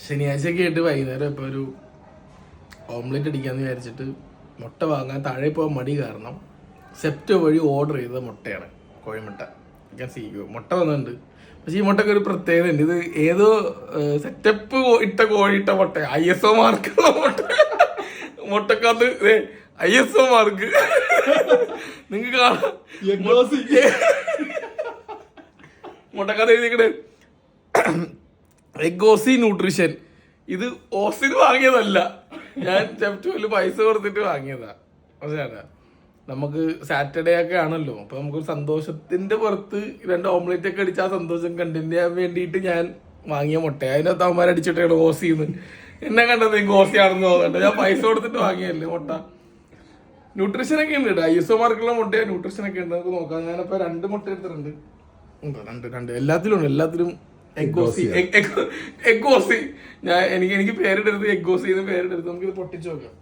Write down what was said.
ശനിയാഴ്ചയൊക്കെ ആയിട്ട് വൈകുന്നേരം ഇപ്പൊ ഒരു ഓംലെറ്റ് അടിക്കാന്ന് വിചാരിച്ചിട്ട് മുട്ട വാങ്ങാൻ താഴെ പോകാൻ മടി കാരണം സെപ്റ്റോ വഴി ഓർഡർ ചെയ്ത മുട്ടയാണ്, കോഴിമുട്ട. മുട്ട വന്നിട്ടുണ്ട്. പക്ഷെ ഈ മുട്ടക്ക് ഒരു പ്രത്യേകത ഉണ്ട്. ഇത് ഏതോ സെറ്റപ്പ് ഇട്ട കോഴിയിട്ട മുട്ട, ISO മാർക്കുള്ള മുട്ട. മുട്ടക്കകത്ത് ISO മാർക്ക് നിങ്ങക്ക് കാണാം. മുട്ടക്കകത്ത് എഴുതിക്കണേ എഗോസി ന്യൂട്രീഷൻ. ഇത് ഓസിന് വാങ്ങിയതല്ല, ഞാൻ സെപ്റ്റോയില് പൈസ കൊടുത്തിട്ട് വാങ്ങിയതാ. മനസ്സിലാ, നമുക്ക് സാറ്റർഡേ ഒക്കെ ആണല്ലോ, അപ്പൊ നമുക്കൊരു സന്തോഷത്തിന്റെ പുറത്ത് 2 ഓംലെറ്റ് ഒക്കെ അടിച്ച് ആ സന്തോഷം കണ്ടിന്യൂ ചെയ്യാൻ വേണ്ടിയിട്ട് ഞാൻ വാങ്ങിയ മുട്ട. അതിനകത്ത് അവന്മാർ അടിച്ചിട്ടാണ് ഓസിന്ന്. എന്നെ കണ്ടത് നിങ്ങൾക്ക് ഓസിയാണെന്ന് തോന്നണ്ട, ഞാൻ പൈസ കൊടുത്തിട്ട് വാങ്ങിയല്ലേ മുട്ട. ന്യൂട്രീഷൻ ഒക്കെ ഉണ്ട്, ISO മാർക്കുള്ള മുട്ട, ന്യൂട്രീഷൻ ഒക്കെ ഉണ്ട്. നമുക്ക് നോക്കാം. ഞാനിപ്പോ 2 മുട്ട എടുത്തിട്ടുണ്ട്. രണ്ട് എല്ലാത്തിലും ഉണ്ട്. എല്ലാത്തിലും എഗോസി. ഞാൻ എനിക്ക് പേരെടുത്ത് എഗോസി എന്ന് പേരെടുത്ത് നമുക്ക് ഇത് പൊട്ടിച്ചു നോക്കാം.